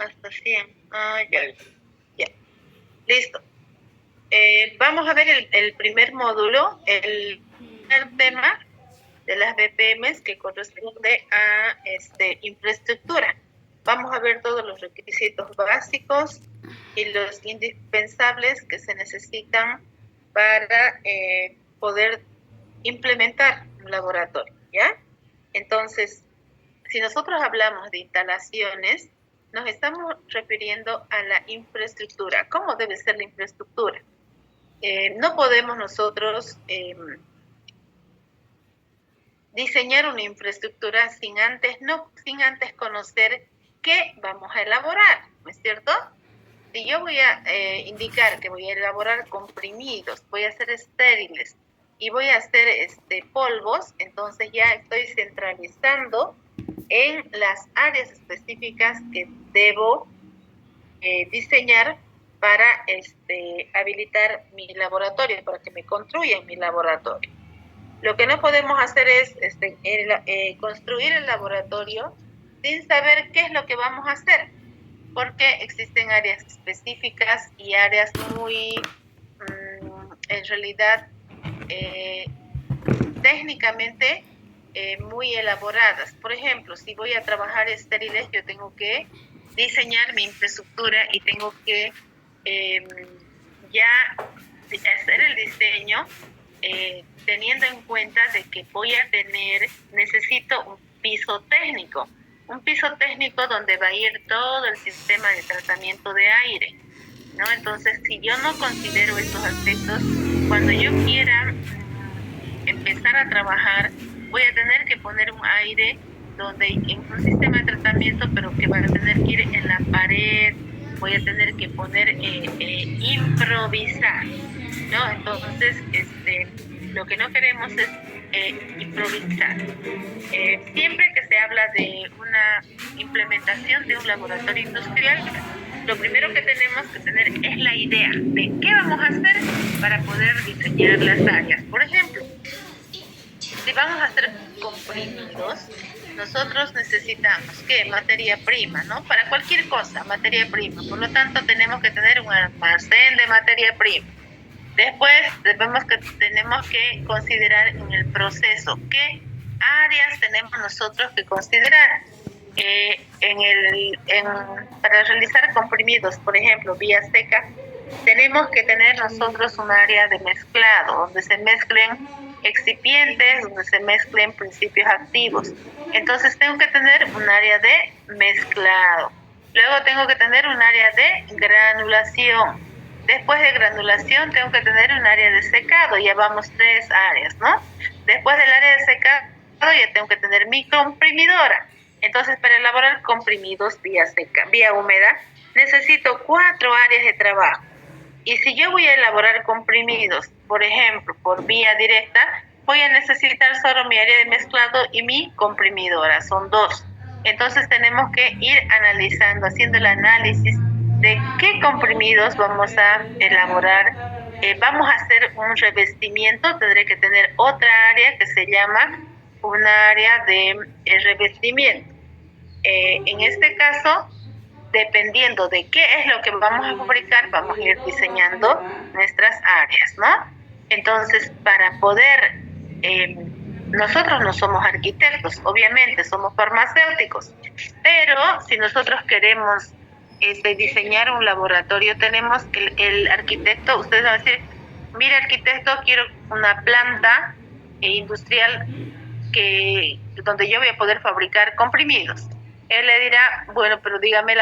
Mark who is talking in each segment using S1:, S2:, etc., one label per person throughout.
S1: hasta 100. Ah, ya. Ya. Listo. Vamos a ver el primer módulo, el primer tema de las BPMs que corresponde a infraestructura. Vamos a ver todos los requisitos básicos y los indispensables que se necesitan para poder implementar un laboratorio, ¿ya? Entonces, si nosotros hablamos de instalaciones, nos estamos refiriendo a la infraestructura. ¿Cómo debe ser la infraestructura? No podemos nosotros diseñar una infraestructura sin antes conocer qué vamos a elaborar, ¿no es cierto? Si yo voy a indicar que voy a elaborar comprimidos, voy a hacer estériles y voy a hacer polvos, entonces ya estoy centralizando en las áreas específicas que debo diseñar para habilitar mi laboratorio, para que me construyan mi laboratorio. Lo que no podemos hacer es construir el laboratorio sin saber qué es lo que vamos a hacer, porque existen áreas específicas y áreas muy, en realidad, técnicamente muy elaboradas. Por ejemplo, si voy a trabajar estériles, yo tengo que diseñar mi infraestructura y tengo que ya hacer el diseño teniendo en cuenta de que necesito un piso técnico donde va a ir todo el sistema de tratamiento de aire, ¿no? Entonces, si yo no considero estos aspectos, cuando yo quiera empezar a trabajar, voy a tener que poner un aire en un sistema de tratamiento, pero que va a tener que ir en la pared, voy a tener que improvisar, ¿no? Entonces, lo que no queremos es improvisar. Siempre que se habla de una implementación de un laboratorio industrial, lo primero que tenemos que tener es la idea de qué vamos a hacer para poder diseñar las áreas. Por ejemplo, si vamos a hacer comprimidos, nosotros necesitamos ¿qué? Materia prima, ¿no? Para cualquier cosa, materia prima. Por lo tanto, tenemos que tener un almacén de materia prima. Después tenemos que considerar en el proceso qué áreas tenemos nosotros que considerar. Para realizar comprimidos, por ejemplo, vía seca, tenemos que tener nosotros un área de mezclado, donde se mezclen excipientes, donde se mezclen principios activos. Entonces tengo que tener un área de mezclado. Luego tengo que tener un área de granulación. Después de granulación tengo que tener un área de secado. Ya vamos 3 áreas, ¿no? Después del área de secado ya tengo que tener mi comprimidora. Entonces, para elaborar comprimidos vía húmeda, necesito 4 áreas de trabajo. Y si yo voy a elaborar comprimidos, por ejemplo, por vía directa, voy a necesitar solo mi área de mezclado y mi comprimidora, son 2. Entonces tenemos que ir analizando, haciendo el análisis de qué comprimidos vamos a elaborar. Vamos a hacer un revestimiento, tendré que tener otra área que se llama una área de revestimiento. En este caso, dependiendo de qué es lo que vamos a fabricar, vamos a ir diseñando nuestras áreas, ¿no? Entonces, para poder, nosotros no somos arquitectos, obviamente, somos farmacéuticos, pero si nosotros queremos diseñar un laboratorio, tenemos que el arquitecto, ustedes van a decir, mira arquitecto, quiero una planta industrial donde yo voy a poder fabricar comprimidos. Él le dirá, bueno, pero dígame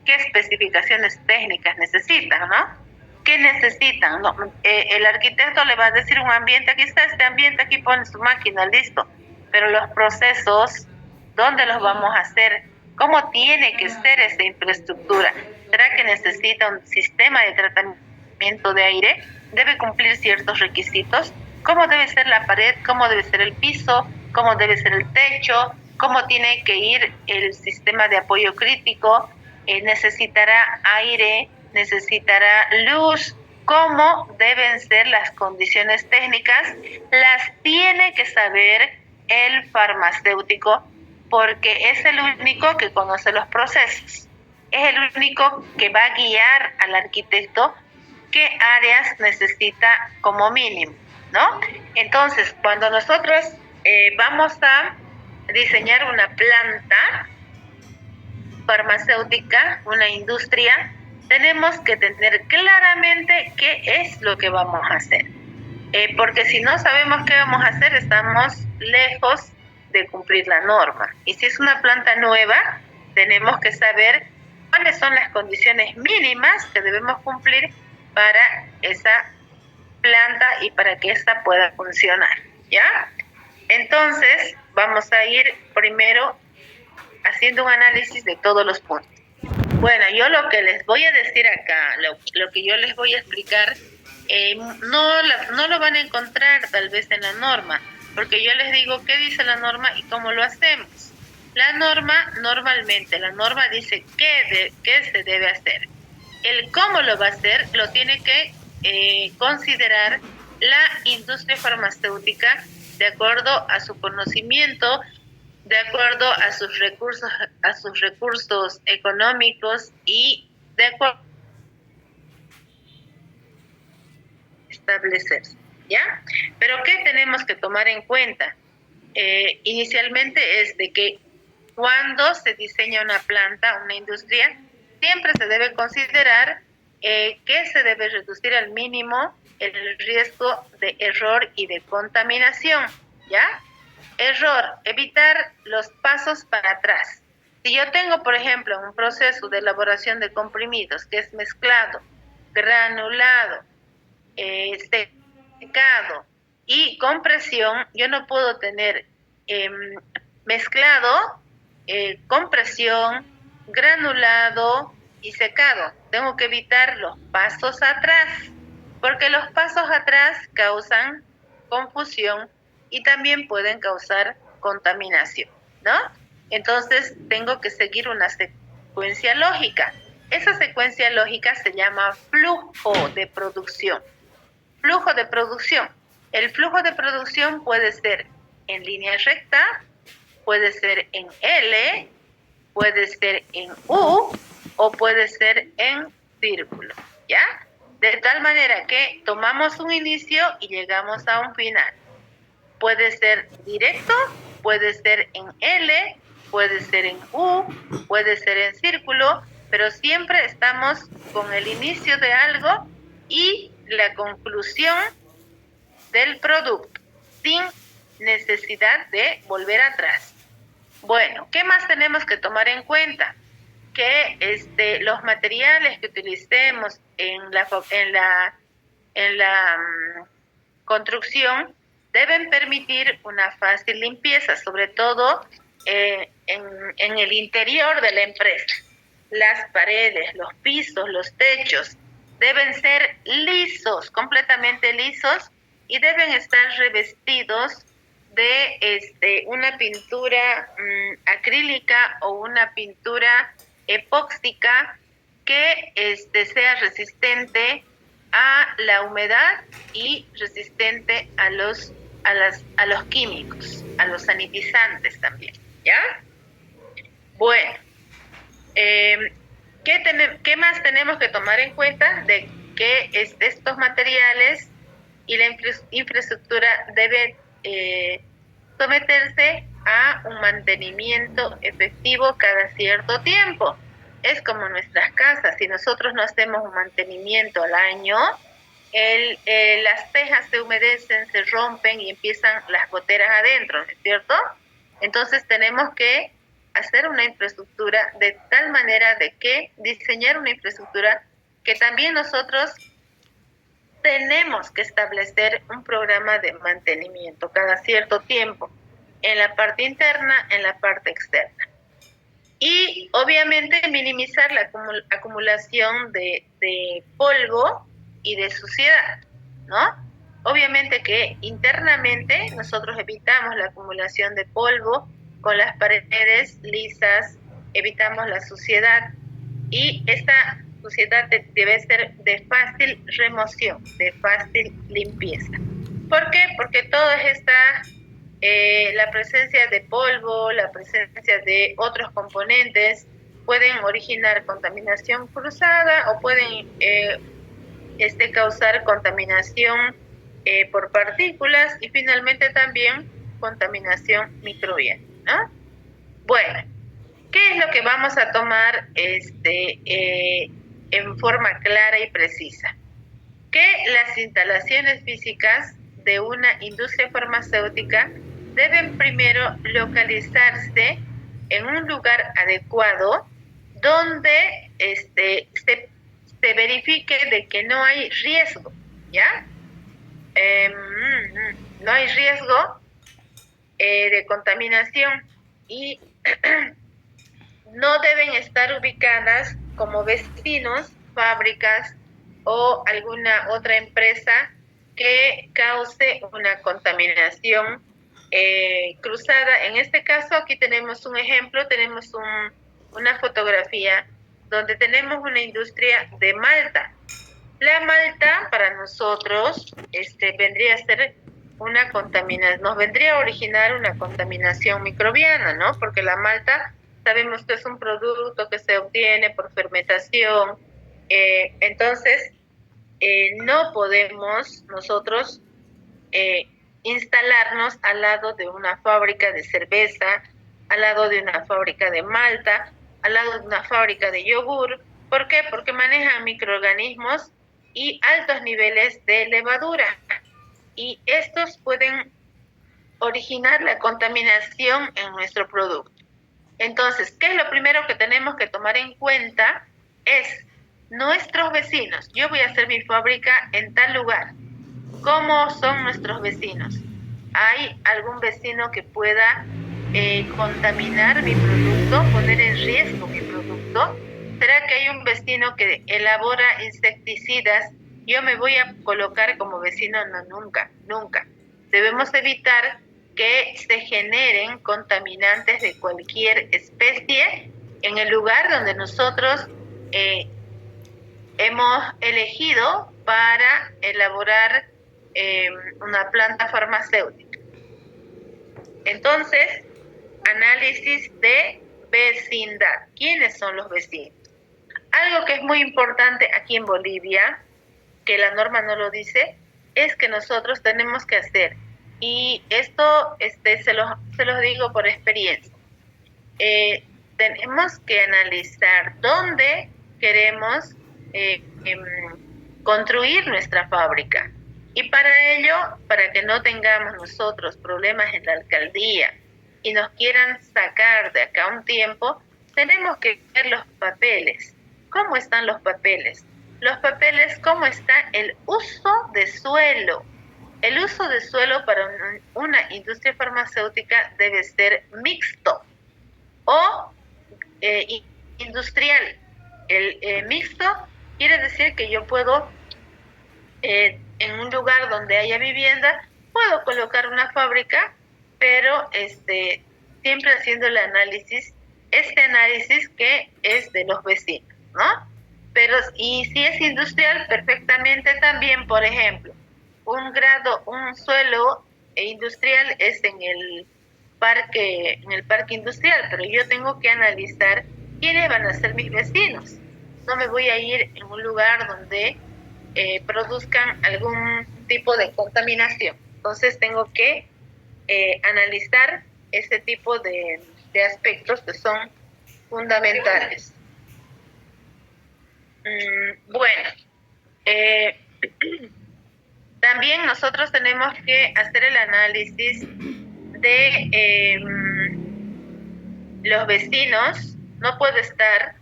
S1: qué especificaciones técnicas necesitan, ¿no? ¿Qué necesitan? No, el arquitecto le va a decir un ambiente, aquí está este ambiente, aquí pone su máquina, listo. Pero los procesos, ¿dónde los vamos a hacer? ¿Cómo tiene que ser esa infraestructura? ¿Será que necesita un sistema de tratamiento de aire? ¿Debe cumplir ciertos requisitos? ¿Cómo debe ser la pared? ¿Cómo debe ser el piso? ¿Cómo debe ser el techo? ¿Cómo tiene que ir el sistema de apoyo crítico? ¿Necesitará aire? ¿Necesitará luz? ¿Cómo deben ser las condiciones técnicas? Las tiene que saber el farmacéutico porque es el único que conoce los procesos. es el único que va a guiar al arquitecto qué áreas necesita como mínimo, ¿no? Entonces, cuando nosotros vamos a diseñar una planta farmacéutica, una industria, tenemos que tener claramente qué es lo que vamos a hacer. Porque si no sabemos qué vamos a hacer, estamos lejos de cumplir la norma. Y si es una planta nueva, tenemos que saber cuáles son las condiciones mínimas que debemos cumplir para esa planta y para que ésta pueda funcionar, ¿ya? Entonces, vamos a ir primero haciendo un análisis de todos los puntos. Bueno, yo lo que les voy a decir acá, lo que yo les voy a explicar, no lo van a encontrar tal vez en la norma, porque yo les digo qué dice la norma y cómo lo hacemos. La norma, normalmente, la norma dice qué se debe hacer. El cómo lo va a hacer lo tiene que considerar la industria farmacéutica de acuerdo a su conocimiento, de acuerdo a sus recursos económicos y de acuerdo a establecerse, ¿ya? Pero ¿qué tenemos que tomar en cuenta? Inicialmente es de que cuando se diseña una planta, una industria, siempre se debe considerar que se debe reducir al mínimo el riesgo de error y de contaminación, ¿ya? Error, evitar los pasos para atrás. Si yo tengo, por ejemplo, un proceso de elaboración de comprimidos que es mezclado, granulado, secado y compresión, yo no puedo tener mezclado, compresión, granulado y secado. Tengo que evitar los pasos atrás, porque los pasos atrás causan confusión y también pueden causar contaminación, ¿no? Entonces tengo que seguir una secuencia lógica. Esa secuencia lógica se llama flujo de producción. Flujo de producción. El flujo de producción puede ser en línea recta, puede ser en L, puede ser en U o puede ser en círculo, ¿ya? De tal manera que tomamos un inicio y llegamos a un final. Puede ser directo, puede ser en L, puede ser en U, puede ser en círculo, pero siempre estamos con el inicio de algo y la conclusión del producto, sin necesidad de volver atrás. Bueno, ¿qué más tenemos que tomar en cuenta? Que los materiales que utilicemos en la construcción deben permitir una fácil limpieza, sobre todo en el interior de la empresa. Las paredes, los pisos, los techos deben ser lisos, completamente lisos, y deben estar revestidos de una pintura acrílica o una pintura epóxica que sea resistente a la humedad y resistente a los químicos, a los sanitizantes también, ¿ya? Bueno, ¿qué más tenemos que tomar en cuenta? De que estos materiales y la infraestructura debe someterse a un mantenimiento efectivo cada cierto tiempo. Es como nuestras casas, si nosotros no hacemos un mantenimiento al año, las tejas se humedecen, se rompen y empiezan las goteras adentro, ¿no es cierto? Entonces tenemos que hacer una infraestructura de tal manera de que diseñar una infraestructura que también nosotros tenemos que establecer un programa de mantenimiento cada cierto tiempo, en la parte interna, en la parte externa. Y obviamente minimizar la acumulación de polvo y de suciedad, ¿no? Obviamente que internamente nosotros evitamos la acumulación de polvo con las paredes lisas, evitamos la suciedad, y esta suciedad debe ser de fácil remoción, de fácil limpieza. ¿Por qué? Porque toda la presencia de polvo, la presencia de otros componentes pueden originar contaminación cruzada o pueden causar contaminación por partículas y finalmente también contaminación microbiana, ¿no? Bueno, ¿qué es lo que vamos a tomar en forma clara y precisa? Que las instalaciones físicas de una industria farmacéutica deben primero localizarse en un lugar adecuado donde se verifique de que no hay riesgo, ¿ya? No hay riesgo de contaminación y no deben estar ubicadas como vecinos, fábricas o alguna otra empresa que cause una contaminación cruzada. En este caso, aquí tenemos un ejemplo, tenemos una fotografía donde tenemos una industria de malta. La malta para nosotros vendría a ser una contaminación, nos vendría a originar una contaminación microbiana, ¿no? Porque la malta sabemos que es un producto que se obtiene por fermentación, entonces no podemos nosotros instalarnos al lado de una fábrica de cerveza, al lado de una fábrica de malta, al lado de una fábrica de yogur. ¿Por qué? Porque manejan microorganismos y altos niveles de levadura. Y estos pueden originar la contaminación en nuestro producto. Entonces, ¿qué es lo primero que tenemos que tomar en cuenta? Es nuestros vecinos. Yo voy a hacer mi fábrica en tal lugar. ¿Cómo son nuestros vecinos? ¿Hay algún vecino que pueda contaminar mi producto, poner en riesgo mi producto? ¿Será que hay un vecino que elabora insecticidas? ¿Yo me voy a colocar como vecino? No, nunca, nunca. Debemos evitar que se generen contaminantes de cualquier especie en el lugar donde nosotros hemos elegido para elaborar una planta farmacéutica. Entonces, análisis de vecindad. ¿Quiénes son los vecinos? Algo que es muy importante aquí en Bolivia, que la norma no lo dice, es que nosotros tenemos que hacer, y esto se los digo por experiencia, tenemos que analizar dónde queremos construir nuestra fábrica. Y para ello, para que no tengamos nosotros problemas en la alcaldía y nos quieran sacar de acá un tiempo, tenemos que ver los papeles. ¿Cómo están los papeles? Los papeles, ¿cómo está el uso de suelo? El uso de suelo para una industria farmacéutica debe ser mixto o industrial. El mixto quiere decir que yo puedo en un lugar donde haya vivienda, puedo colocar una fábrica, pero siempre haciendo el análisis, análisis que es de los vecinos, ¿no? Pero, y si es industrial, perfectamente también, por ejemplo, un suelo industrial es en el parque industrial, pero yo tengo que analizar quiénes van a ser mis vecinos. No me voy a ir en un lugar donde produzcan algún tipo de contaminación. Entonces tengo que analizar ese tipo de aspectos que son fundamentales. Bueno, también nosotros tenemos que hacer el análisis de los vecinos. No puedo estar,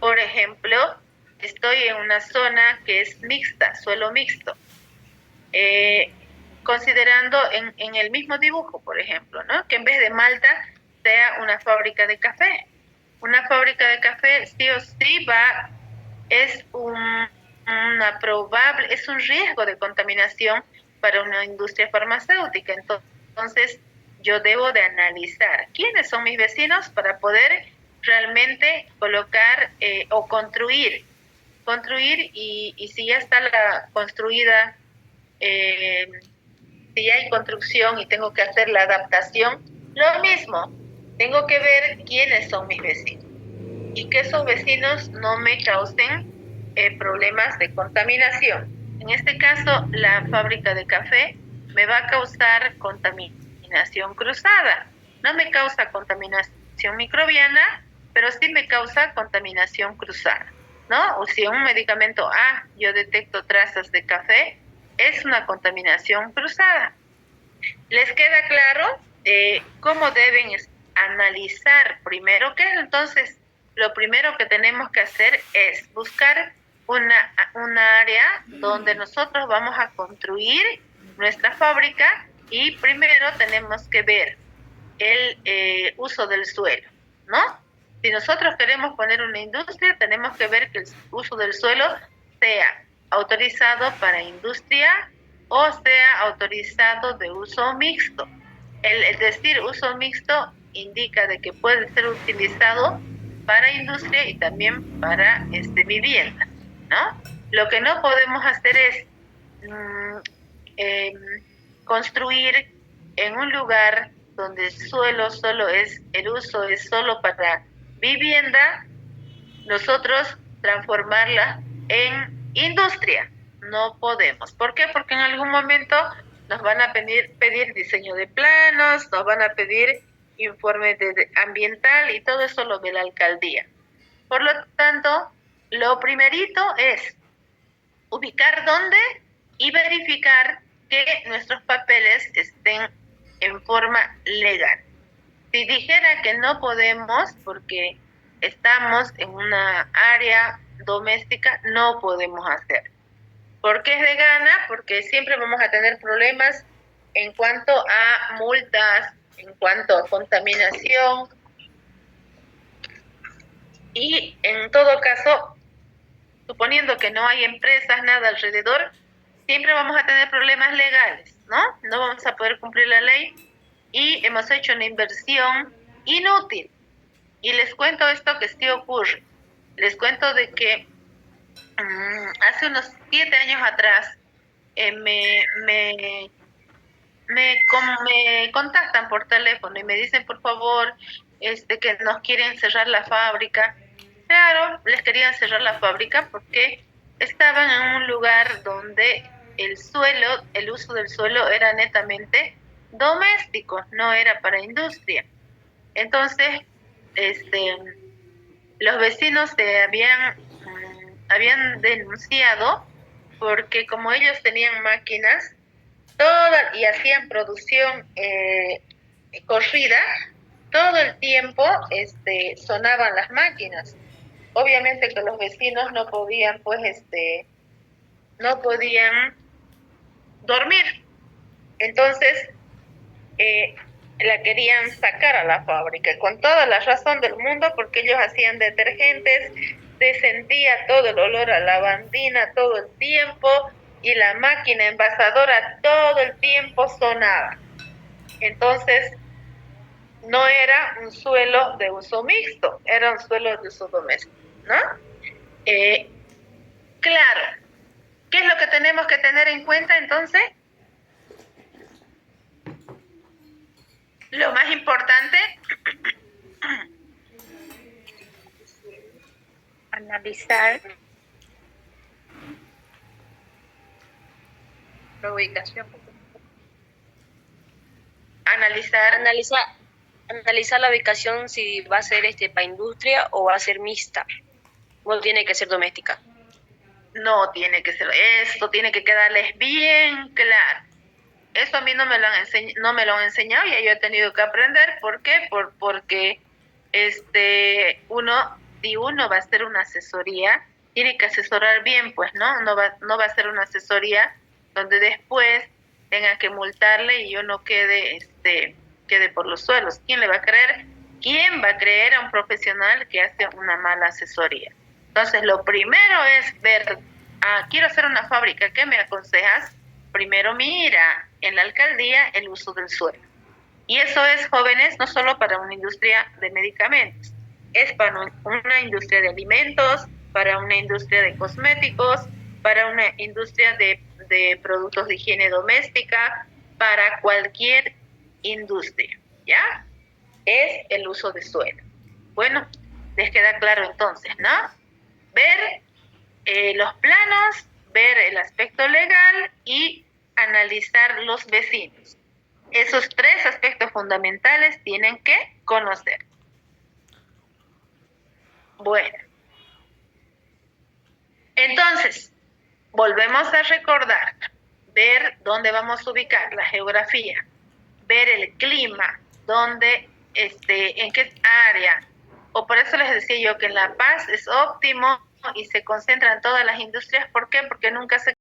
S1: por ejemplo, estoy en una zona que es mixta, suelo mixto, considerando en el mismo dibujo, por ejemplo, ¿no? Que en vez de malta sea una fábrica de café. Una fábrica de café sí o sí es es un riesgo de contaminación para una industria farmacéutica. Entonces, yo debo de analizar quiénes son mis vecinos para poder realmente colocar o construir y si ya está construida, si ya hay construcción y tengo que hacer la adaptación, lo mismo, tengo que ver quiénes son mis vecinos. y que esos vecinos no me causen problemas de contaminación. En este caso, la fábrica de café me va a causar contaminación cruzada. No me causa contaminación microbiana, pero sí me causa contaminación cruzada, ¿no? O si en un medicamento A yo detecto trazas de café, es una contaminación cruzada. ¿Les queda claro cómo deben analizar primero? ¿Qué es entonces? Lo primero que tenemos que hacer es buscar una área donde nosotros vamos a construir nuestra fábrica y primero tenemos que ver el uso del suelo, ¿no? Si nosotros queremos poner una industria, tenemos que ver que el uso del suelo sea autorizado para industria o sea autorizado de uso mixto. El decir uso mixto indica de que puede ser utilizado para industria y también para vivienda, ¿no? Lo que no podemos hacer es construir en un lugar donde el uso es solo para vivienda, nosotros transformarla en industria. No podemos. ¿Por qué? Porque en algún momento nos van a pedir diseño de planos, nos van a pedir informe ambiental y todo eso lo ve la alcaldía. Por lo tanto, lo primerito es ubicar dónde y verificar que nuestros papeles estén en forma legal. Si dijera que no podemos porque estamos en una área doméstica, no podemos hacer. ¿Por qué es de gana? Porque siempre vamos a tener problemas en cuanto a multas, en cuanto a contaminación y en todo caso, suponiendo que no hay empresas, nada alrededor, siempre vamos a tener problemas legales, ¿no? No vamos a poder cumplir la ley y hemos hecho una inversión inútil. Y les cuento esto que sí ocurre. Les cuento de que hace unos 7 años atrás me contactan por teléfono y me dicen, por favor, que nos quieren cerrar la fábrica. Claro, les querían cerrar la fábrica porque estaban en un lugar donde el uso del suelo era netamente doméstico, no era para industria. Entonces, los vecinos habían denunciado porque como ellos tenían máquinas y hacían producción corrida, todo el tiempo sonaban las máquinas. Obviamente que los vecinos no podían dormir. Entonces la querían sacar a la fábrica con toda la razón del mundo porque ellos hacían detergentes, se sentía todo el olor a lavandina todo el tiempo y la máquina envasadora todo el tiempo sonaba. Entonces no era un suelo de uso mixto, era un suelo de uso doméstico, ¿no? Claro, ¿qué es lo que tenemos que tener en cuenta entonces? Lo más importante, analizar la ubicación.
S2: Analizar la ubicación si va a ser para industria o va a ser mixta. No tiene que ser doméstica.
S1: No tiene que ser, esto tiene que quedarles bien claro. Eso a mí no me lo han enseñado y yo he tenido que aprender. ¿Por qué? Porque si uno va a hacer una asesoría, tiene que asesorar bien, pues, ¿no? No va a ser una asesoría donde después tenga que multarle y yo no quede por los suelos. ¿Quién le va a creer? ¿Quién va a creer a un profesional que hace una mala asesoría? Entonces, lo primero es ver, quiero hacer una fábrica, ¿qué me aconsejas? Primero mira en la alcaldía el uso del suelo. Y eso es, jóvenes, no solo para una industria de medicamentos, es para una industria de alimentos, para una industria de cosméticos, para una industria de productos de higiene doméstica, para cualquier industria, ¿ya? Es el uso de suelo. Bueno, ¿Les queda claro entonces, no? Ver los planos, ver el aspecto legal y analizar los vecinos. Esos tres aspectos fundamentales tienen que conocer. Bueno, entonces, volvemos a recordar, ver dónde vamos a ubicar la geografía, ver el clima, dónde, en qué área. O por eso les decía yo que en La Paz es óptimo y se concentran todas las industrias. ¿Por qué? Porque nunca se